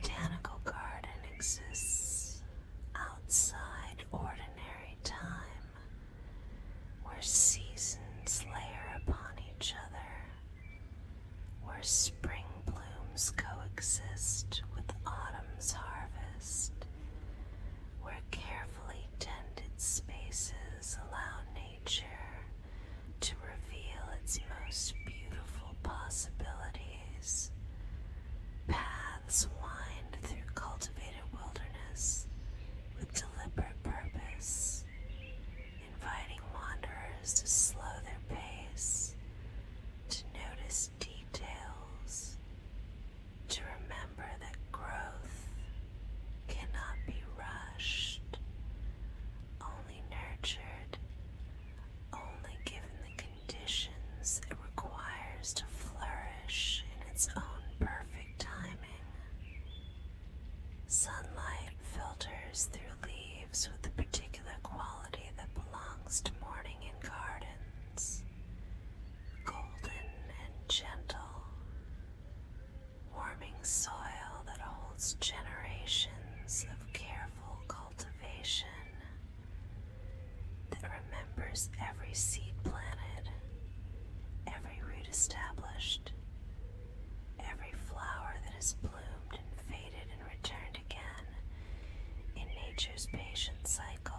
botanical garden exists outside ordinary time, where seasons layer upon each other, where spring blooms coexist with autumn's harvest, where carefully tended spaces allow nature to reveal its most beautiful possibilities. Paths wind through cultivated wilderness with deliberate purpose, inviting wanderers to slow their pace, to notice details, to remember that growth cannot be rushed, only nurtured, only given the conditions it requires to flourish in its own perfect timing. Sunlight filters through leaves with the particular quality that belongs to morning in gardens, golden and gentle, warming soil that holds generations of careful cultivation, that remembers every seed planted, every root established, every flower that has bloomed and faded and returned again in nature's patient cycle.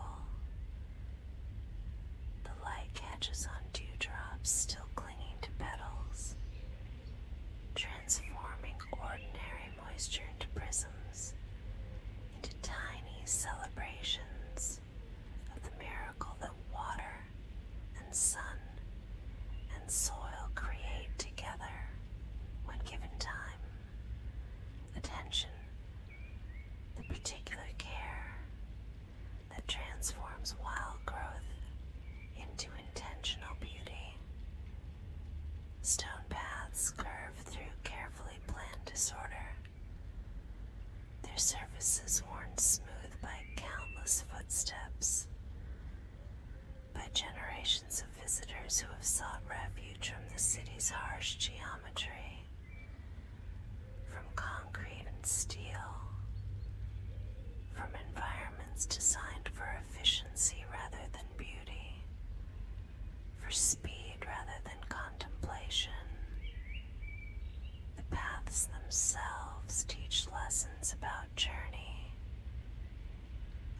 The light catches on dewdrops still clinging to petals, transforming ordinary moisture into prisms, into tiny celebrations of the miracle that water and sun and soil create together when given time, attention, the particular care that transforms wild growth into intentional beauty. Stone paths curve through carefully planned disorder, their surfaces worn smooth by countless footsteps, by generations of visitors who have sought refuge from the city's harsh geometry, from concrete and steel, from environments designed for efficiency rather than beauty, for speed rather than contemplation. The paths themselves teach lessons about journey,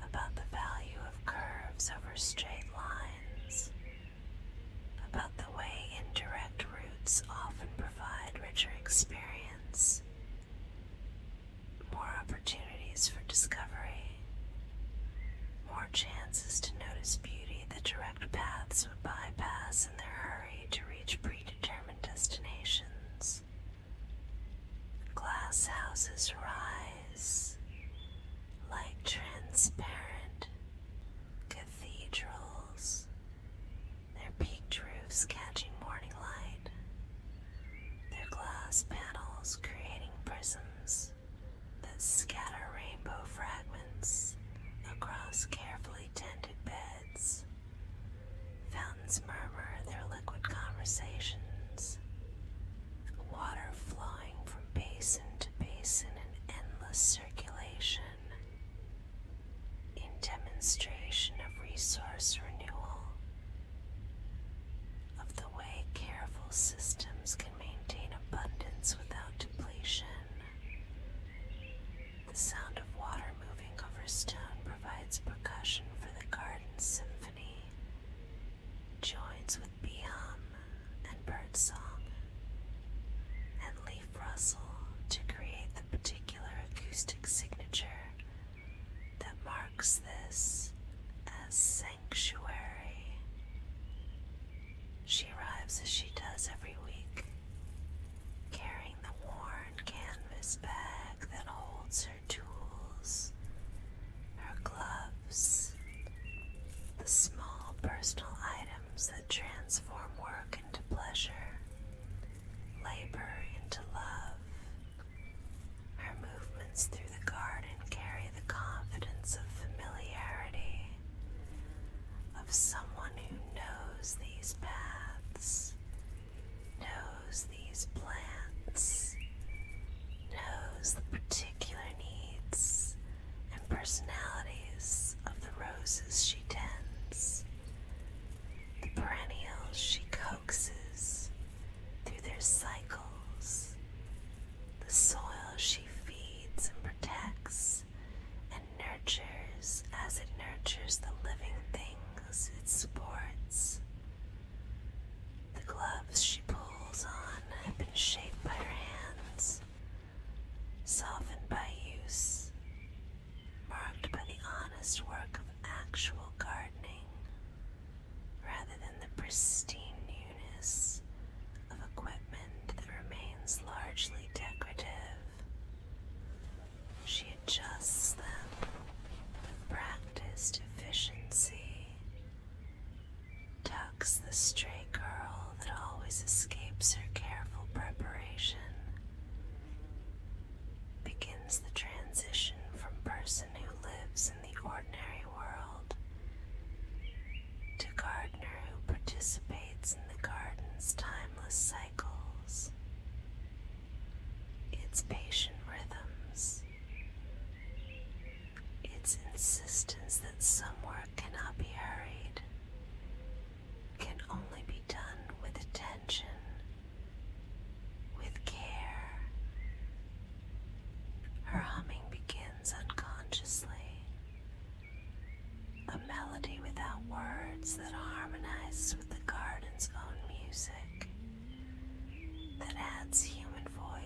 about the value of curves over straight lines, about the way indirect routes often provide richer experience, more opportunities for discovery, more chances to notice beauty that direct paths would bypass in their hurry to reach predetermined destinations. Glass houses rise like transparent cathedrals, their peaked roofs catching morning light, their glass panels creating prisms that scatter rainbow fragments across carefully tended beds. Fountains murmur their liquid conversations, water flowing from basin to basin in endless circulation, in demonstration of resource renewal, of the way careful systems can maintain abundance without depletion. The sound of water moving over stone provides percussion for the garden's symphony, joins with bee hum and birdsong and leaf rustle to create the particular acoustic signature that marks this as sanctuary. She arrives as she does every week, carrying the worn canvas bag that holds her tools, her gloves, the small personal items that transform work into pleasure, labor into love,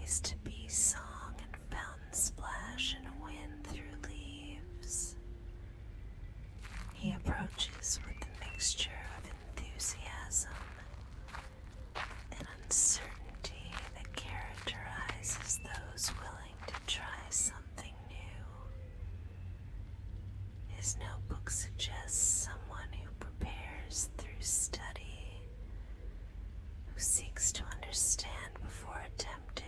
cease to be song and fountain splash and wind through leaves. He approaches with the mixture of enthusiasm and uncertainty that characterizes those willing to try something new. His notebook suggests someone who prepares through study, who seeks to understand before attempting.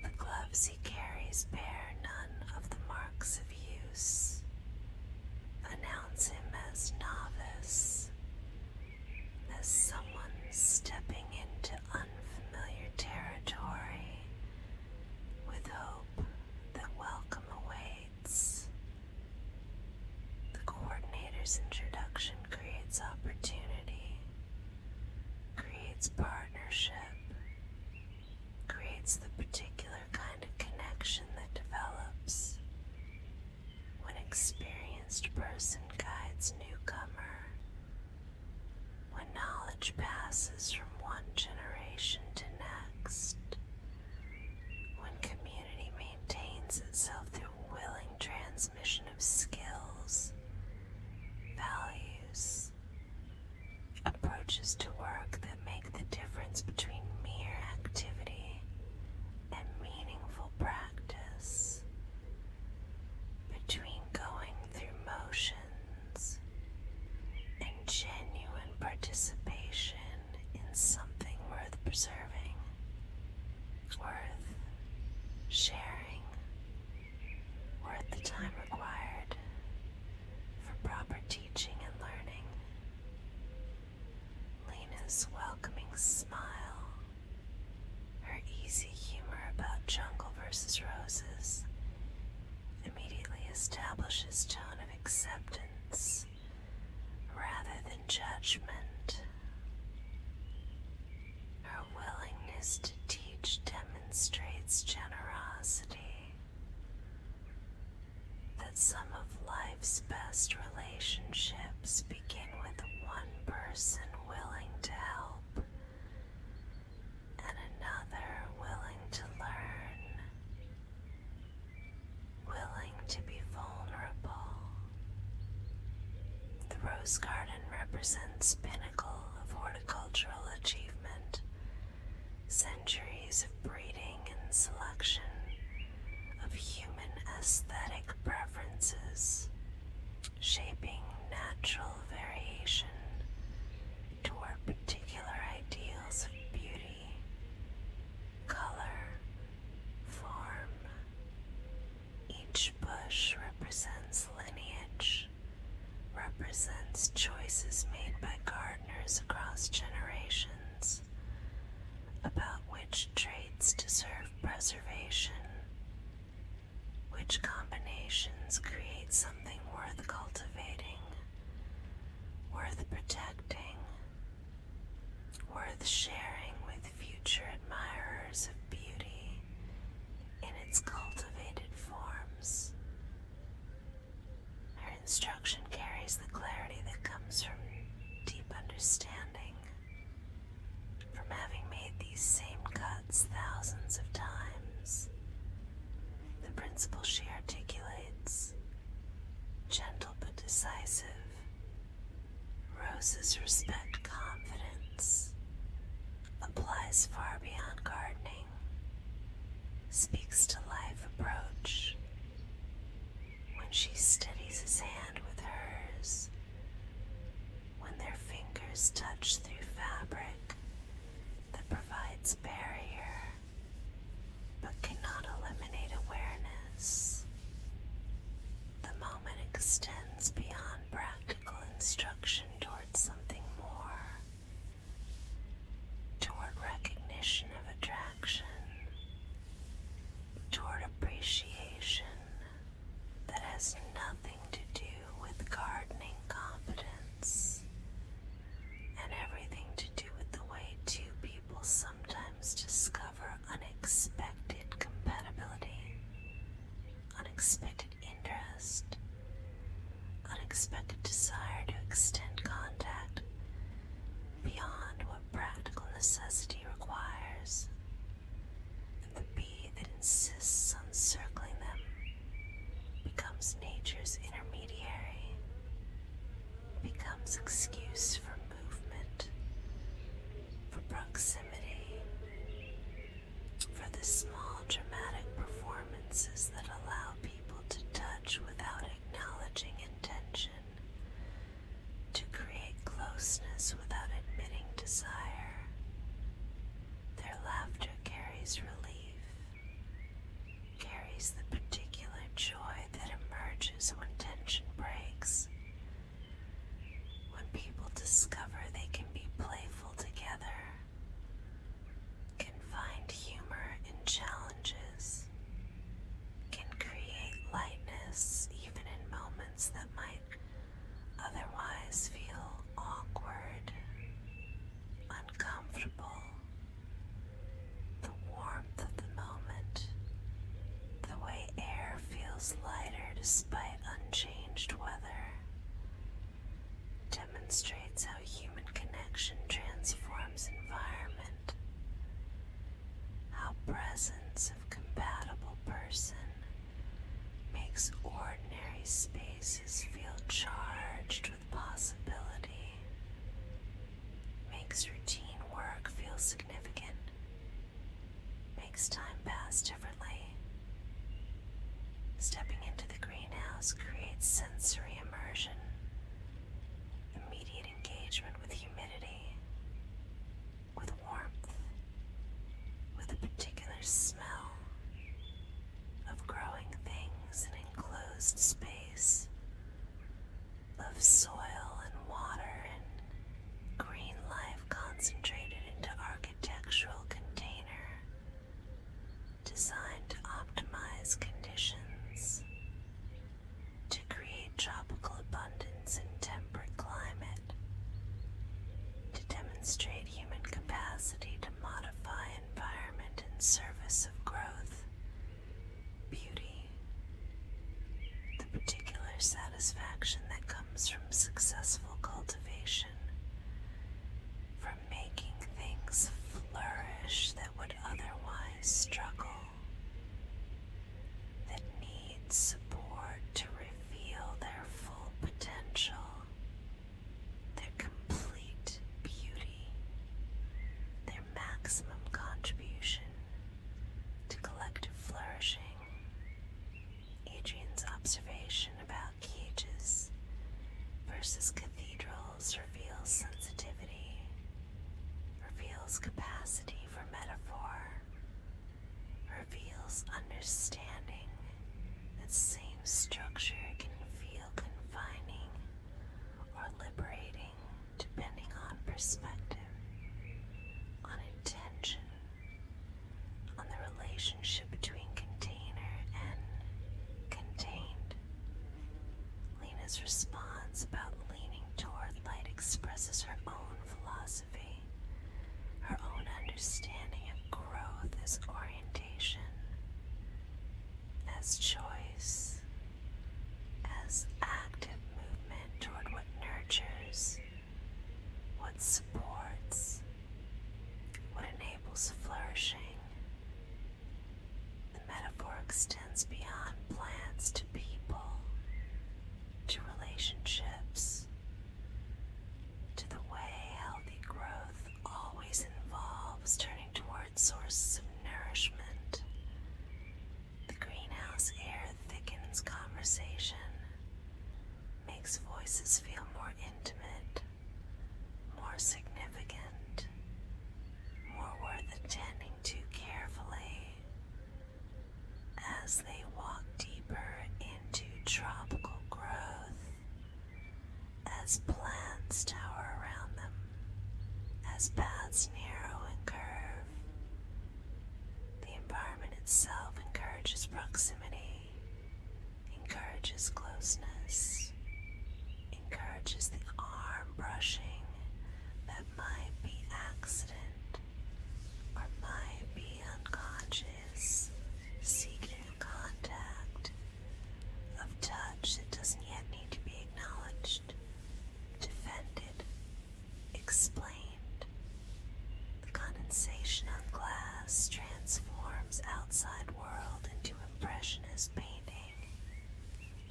The gloves he carries bear none of the marks of use, announce him as novice, as someone stepping into unfamiliar territory with hope that welcome awaits. The coordinator's introduction creates opportunity, creates partnership, creates the particular kind of connection that develops when experienced person guides newcomer, when knowledge passes from one generation to next, when community maintains itself through willing transmission of skills, values, approaches to work that make the difference between mere activity and meaningful practice, between going through motions and genuine participation in something worth preserving, worth sharing, worth the time required for proper teaching and learning. Lena's welcoming smile, her easy humor about jungle versus roses, immediately establishes tone of acceptance rather than judgment. Her willingness to teach demonstrates generosity, that some of life's best relationships begin with one person willing to help and another willing to learn, willing to be vulnerable. The rose garden represents pinnacle of horticultural achievement, centuries of breeding and selection of human aesthetic preferences, shaping natural variation toward particular ideals of beauty, color, form. Each bush represents lineage, represents choices made by gardeners across generations about which traits deserve preservation, which combinations create something worth cultivating, worth protecting, worth sharing with future admirers of beauty in its cultivated forms. Her instruction carries the clarity that comes from deep understanding, from having made these same cuts thousands of times. The principle she articulates, gentle but decisive, roses respect confidence, applies far beyond gardening, speaks to life approach. When she steadies his hand with hers, when their fingers touch through fabric that provides barrier but cannot eliminate awareness, the moment extends beyond practical instruction towards something more, toward recognition of attraction, toward appreciation that has nothing to do with gardening competence and everything to do with the way two people sometimes proximity, for the small dramatic performances that allow people to touch without acknowledging intention, to create closeness without admitting desire. Their laughter carries relief, carries the particular joy that emerges when tension breaks. When people discover they can be playful together, can find humor in challenges, can create lightness even in moments that might otherwise feel awkward, uncomfortable. The warmth of the moment, the way air feels lighter despite unchanged weather, demonstrates how human connection transforms environment, how presence of compatible person makes ordinary spaces feel charged with possibility, makes routine work feel significant, makes time pass differently. Stepping into the greenhouse creates sensory immersion, immediate engagement with humidity, with warmth, with a particular smell of growing things in enclosed space, of soil and water and green life concentrated into architectural container, designed to optimize conditions, to create tropical abundance in temperate climate, to demonstrate human capacity to modify environment in service of growth, beauty, the particular satisfaction that comes from successful cultivation, from making things flourish that would otherwise struggle, that need support to reveal their full potential, their complete beauty, their maximum contribution to collective flourishing. Adrian's observation about cages versus cathedrals reveals sensitivity, reveals capacity for metaphor, reveals understanding that same structure can feel confining or liberating depending on perspective, on intention, on the relationship between container and contained. Lena's response about leaning toward light expresses her own philosophy, her own understanding of growth as orientation, as choice, as active movement toward what nurtures, what supports, what enables flourishing. The metaphor extends beyond plants to people, to relationships, to the way healthy growth always involves turning towards sources of nourishment. The greenhouse air thickens conversation, makes voices feel more intimate, more significant, more worth attending to carefully as they walk deeper into tropical growth, as plants tower around them, as paths narrow and curve. The environment itself encourages proximity, encourages closeness, encourages the arm brushing that might be accident or might be unconscious, seeking contact of touch that doesn't yet need to be acknowledged, defended, explained. The condensation on glass transforms outside world into impressionist painting,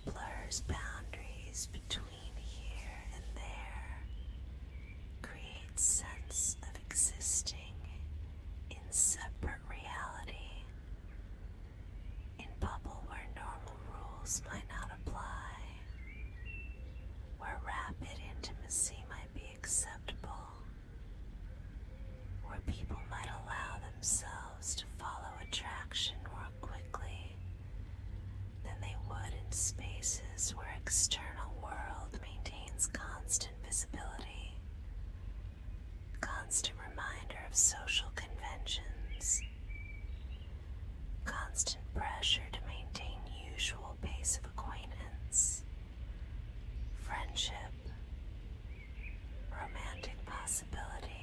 blurs boundaries between here and there, creates sense of existing themselves to follow attraction more quickly than they would in spaces where external world maintains constant visibility, constant reminder of social conventions, constant pressure to maintain usual pace of acquaintance, friendship, romantic possibility.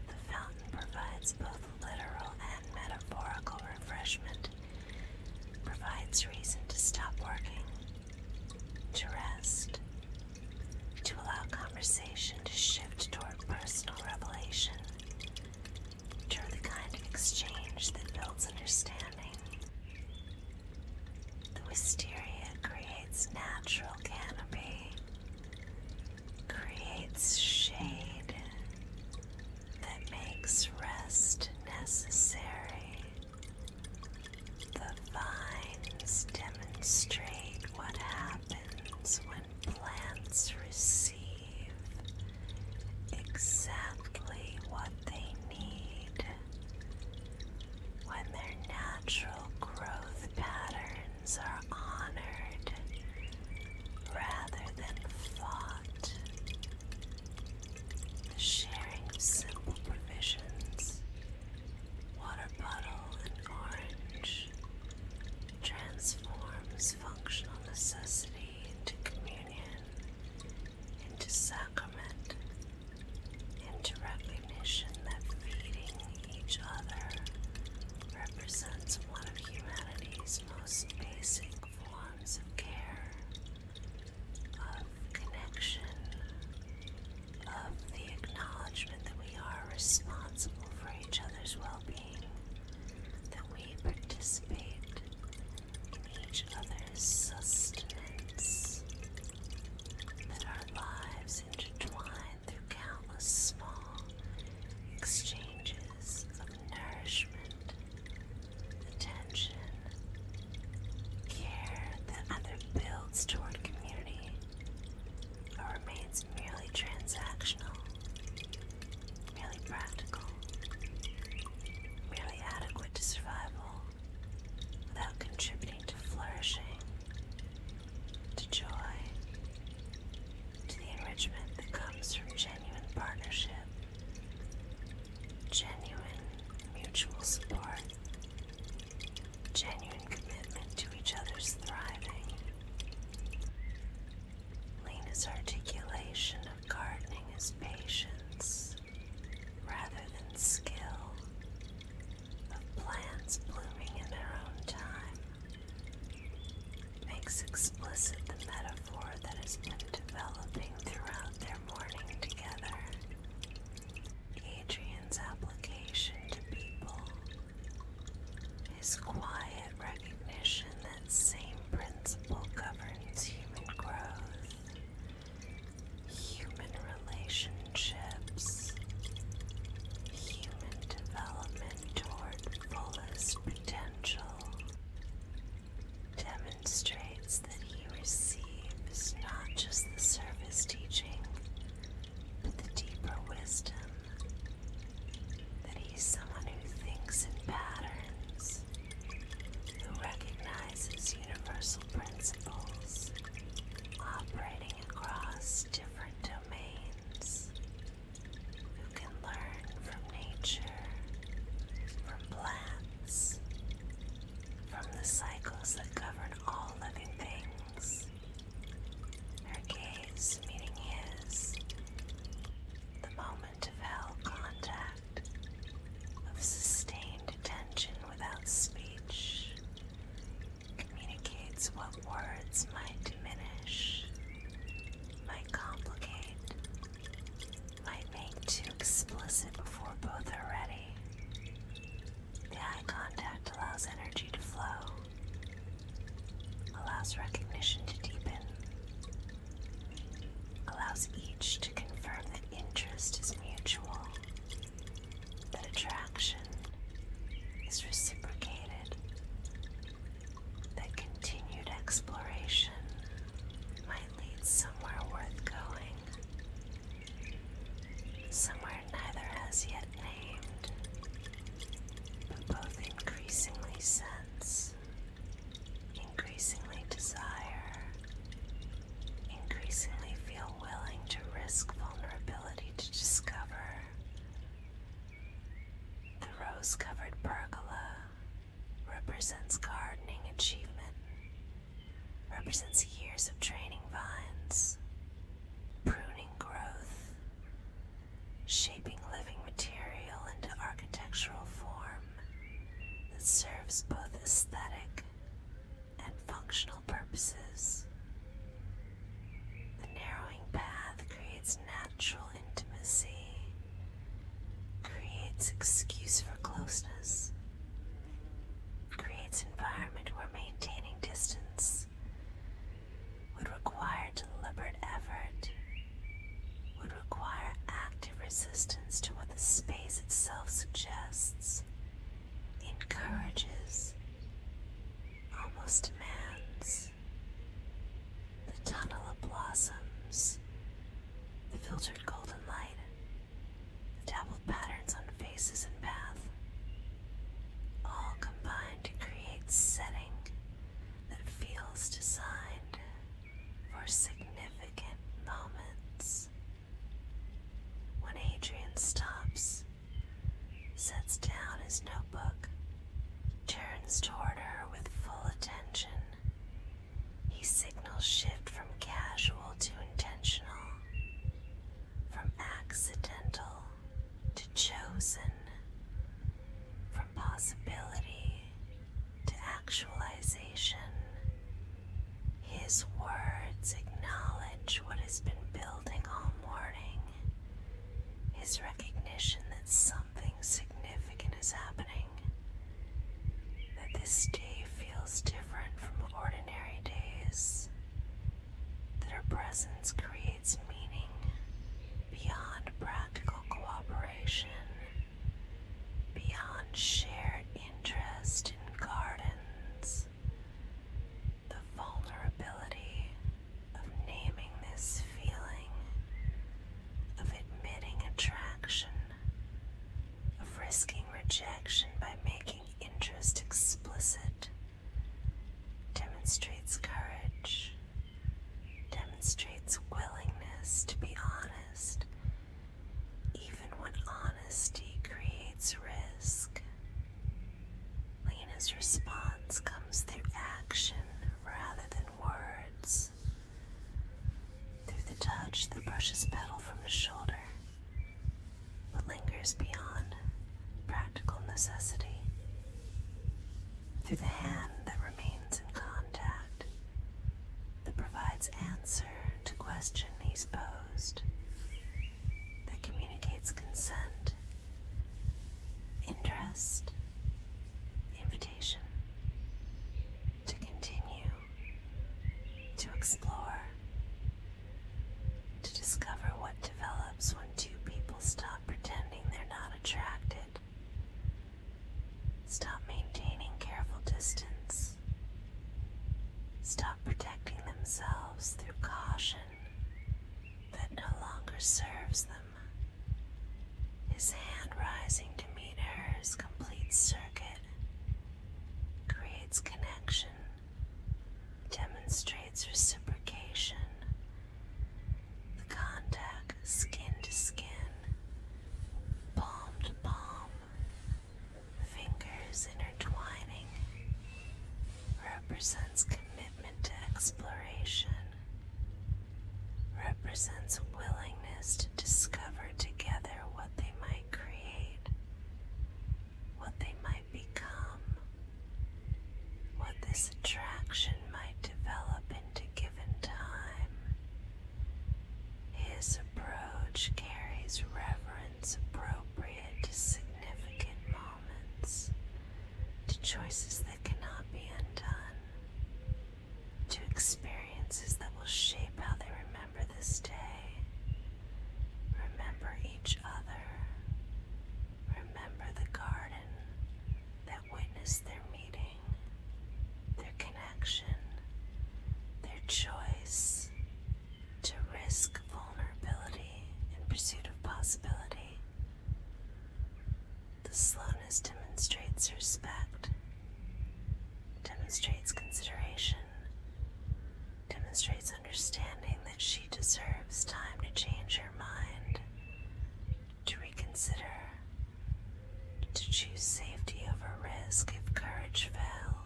The fountain provides both literal and metaphorical refreshment, provides reason to stop working, to rest, to allow conversation to shift toward personal revelation, toward the kind of exchange that builds understanding. The wisteria creates natural canopy, creates shade that makes rest necessary. The vines demonstrate what happens when plants receive exactly what they need, when their natural growth patterns are honored rather than fought. The sharing of simple provisions, water bottle and orange, transforms functional necessity into communion, into sacrament, into recognition that feeding each other represents one of humanity's most basic forms of care, of connection, of the acknowledgement that we are responsible for each other's well-being, that we participate in each other's sustenance, that our lives intertwine through countless small exchanges of nourishment, attention, care that either builds toward community or remains merely transactional, merely practical, merely adequate to survival, without contributing to flourishing, to joy, to the enrichment that comes from genuine partnership, genuine mutual support, genuine commitment to each other's thriving. Lena's articulation of gardening is patience rather than skill, of plants blooming in their own time, makes explicit the metaphor that has been developing throughout their morning together. Adrian's application to people, his quiet recognition that same principle governs human growth, human relationships, human development toward fullest potential, demonstrates that he receives not just the surface teaching, but the deeper wisdom, that he's someone who thinks in patterns, who recognizes universal principles operating across different domains, who can learn from nature, from plants, from the cycles that govern all living things. Her gaze meeting his, the moment of held contact, of sustained attention without speech, communicates what words might diminish, might complicate, might make too explicit before both are ready. The eye contact allows energy to flow, allows recognition to deepen, allows each to confirm that interest is mutual, that attraction is reciprocated, that continued exploration might lead somewhere worth going, somewhere neither has represents gardening achievement, represents years of training vines, pruning growth, shaping living material into architectural form that serves both aesthetic and functional purposes. The narrowing path creates natural intimacy, creates excuse for closeness, creates environment where maintaining distance would require deliberate effort, would require active resistance to what the space itself suggests, encourages, almost demands. The tunnel of blossoms, the filtered golden light, the dappled patterns on faces and path, all combine to create setting that feels designed for significant moments. When Adrian stops, sets down his notebook, turns toward her with full attention, he signals shift from casual to intentional, from accidental to chosen, from possibility to actualization. His words acknowledge what has been building all morning, his recognition that something significant is happening, that this day feels different from ordinary days, that her presence creates meaning beyond practical cooperation, beyond shared interest in gardens. The vulnerability of naming this feeling, of admitting attraction, of risking rejection by making interest explicit, demonstrates courage, demonstrates willingness to be honest, even when honesty creates risk. Lena's response comes through action rather than words, through the touch that brushes petal from the shoulder, but lingers beyond practical necessity, through the hand that remains in contact, that provides answer to question he's posed, that communicates consent, interest, invitation to continue, to explore, to discover what develops when two people stop pretending they're not attracted, stop maintaining careful distance, stop protecting themselves through caution that no longer serves them. His hand rising to meet hers completes circuit, creates connection, demonstrates reciprocation. The contact, skin to skin, palm to palm, fingers intertwining, represents commitment to exploration, represents willingness to discover together what they might create, what they might become, what this attraction might develop into given time. His approach carries reverence appropriate to significant moments, to choices that cannot be undone, to experiences that will shape how they remember this day, remember each other, remember the garden that witnessed their meeting, their connection, their choice to risk vulnerability in pursuit of possibility. The slowness demonstrates respect, demonstrates consideration, demonstrates understanding that she deserves time to change her mind, to reconsider, to choose safety over risk if courage fails.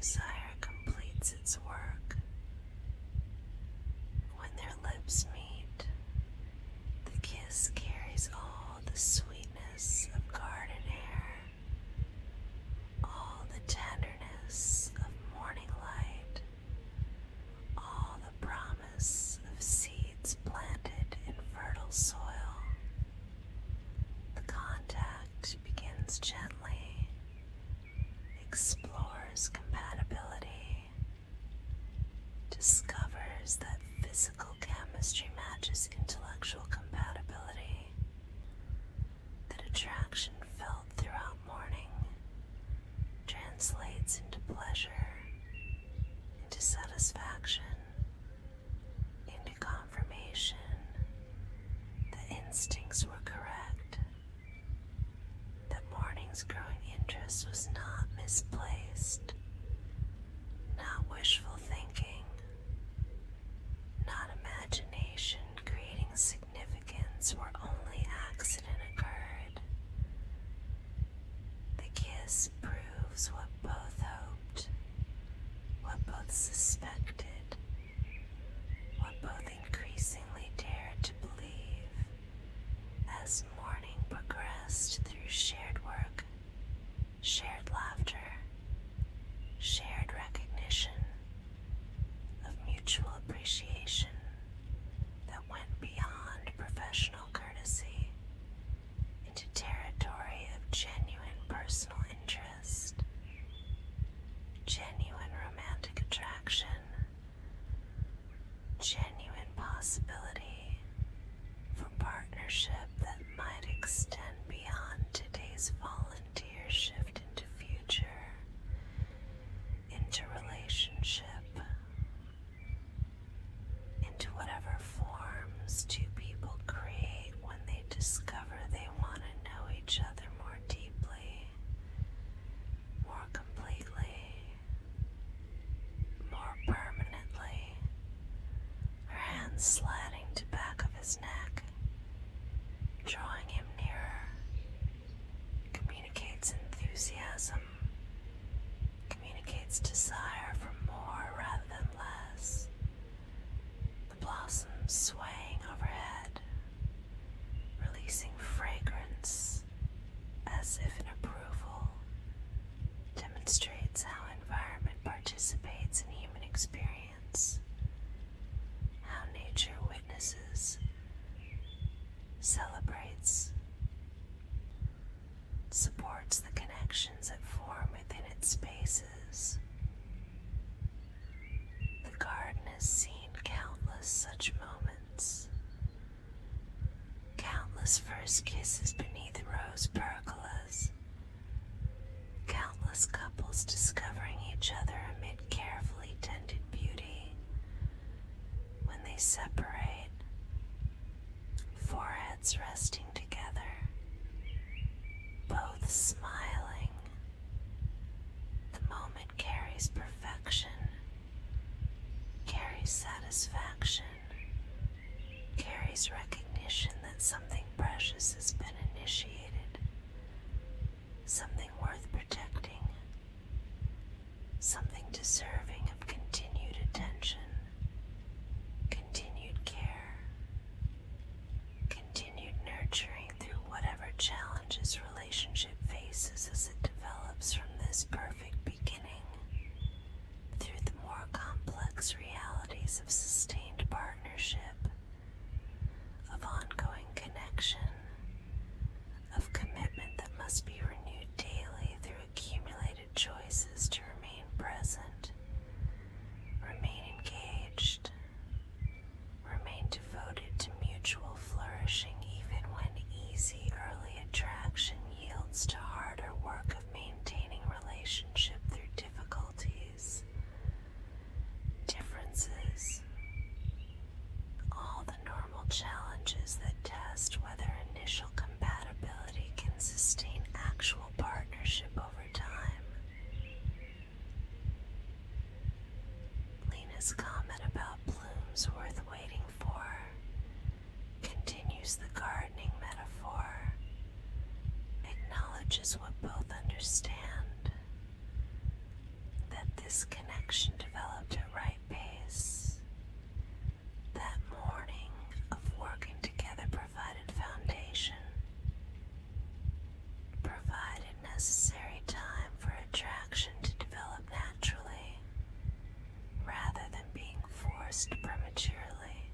desire completes its work. When their lips meet, the kiss carries all the sweetness of garden air, all the tenderness of morning light, all the promise of seeds planted in fertile soil. The contact begins gently, explores compatibility, discovers that physical chemistry matches intellectual compatibility, that attraction felt throughout morning translates into pleasure, into satisfaction, into confirmation that instincts were correct, that morning's growing interest was not misplaced, not wishful thinking, not imagination creating significance where only accident occurred. The kiss proves what both hoped, what both suspected, what both increasingly dared to believe as morning progressed through shared work, shared laughter, shared recognition of mutual appreciation that went beyond professional courtesy into territory of genuine personal interest, genuine romantic attraction, genuine possibility for partnership that might extend beyond today's volunteer shift into future, into relationship, into whatever forms two people create when they discover they want to know each other more deeply, more completely, more permanently. Her hands sliding to back of his neck, drawing him nearer, communicates enthusiasm, communicates desire for more rather than less. The blossoms swaying overhead, releasing fragrance as if in approval, demonstrates how environment participates in human experience, how nature witnesses, celebrates, supports the connections that form within its spaces. The garden has seen countless such moments, countless first kisses beneath rose pergolas, countless couples discovering each other amid carefully tended beauty. When they separate, foreheads resting together, both smiling, the moment carries perfection, carries satisfaction, carries recognition that something precious has been initiated, something worth protecting, something deserving of continued attention, continued care, continued nurturing through whatever challenges relationship faces as it develops from this perfect beginning, through the more complex realities of sustained partnership, of ongoing connection, of commitment that must be renewed daily through accumulated choices to remain present, remain engaged, remain devoted to mutual flourishing even when easy early attraction yields to harder work of maintaining relationship through difficulties, differences, all the normal challenges that test whether initial compatibility can sustain actual partnership over time. Lena's comment about blooms worth waiting for continues the gardening metaphor, acknowledges what both understand, that this This connection developed at right pace. That morning of working together provided foundation, provided necessary time for attraction to develop naturally, rather than being forced prematurely.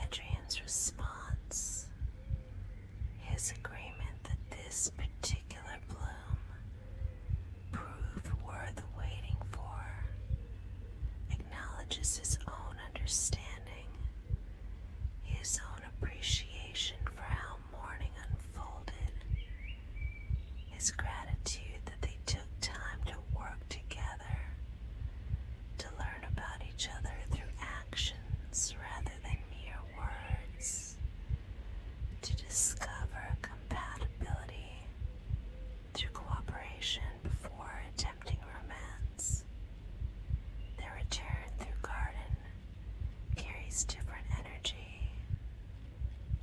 Adrian's response, his agreement that this particular bloom proved worth waiting for, acknowledges his own understanding, his own appreciation for how morning unfolded, his gratitude that they took time to work together, to learn about each other through actions rather than mere words, to discover compatibility through cooperation before attempting romance. Their return through garden carries different energy,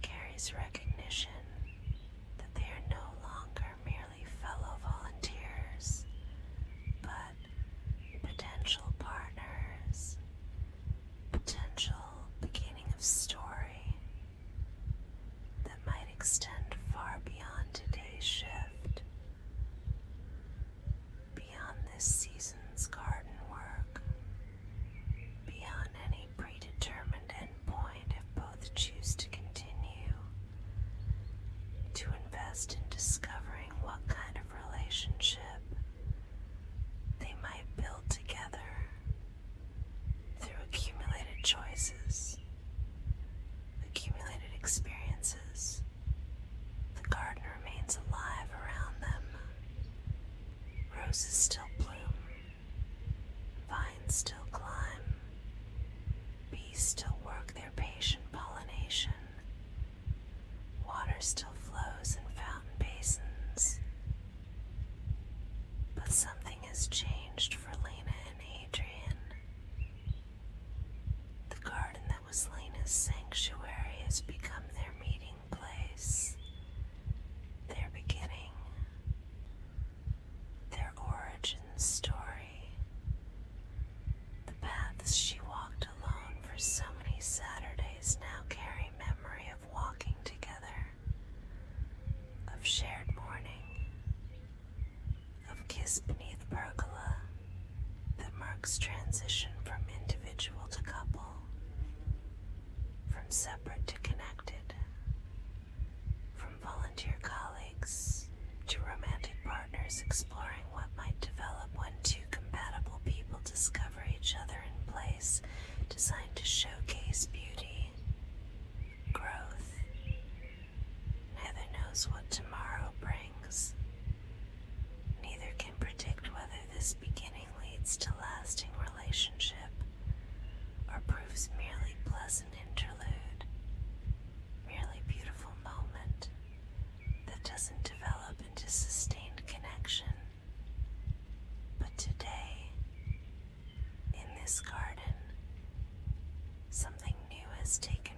carries recognition that they are no longer merely fellow volunteers, but potential partners, potential beginning of story that might extend far beyond today's shift, beyond this season's garden work, beyond any predetermined endpoint if both choose to continue, to invest in discovering what kind of relationship they might build together through accumulated choices, accumulated experiences. The garden remains alive around them. Roses still bloom, vines still climb, bees still work their patient pollination, water still flows in fountain basins. But something has changed for Lena and Adrian. The garden that was Lena's sanctuary has become their meeting place, their beginning, their origin story. The paths she walked alone for so many Saturdays now carry memory of walking together, of shared mourning, of kiss beneath pergola that marks transition from individual to couple, from separate to connected, from volunteer colleagues to romantic partners exploring what might develop when two compatible people discover each other in place designed to showcase beauty, growth. Neither knows what tomorrow brings. Neither can predict whether this beginning leads to lasting relationship or proves merely pleasant interlude, merely beautiful moment that doesn't develop into sustained connection. But today, in this garden, something new has taken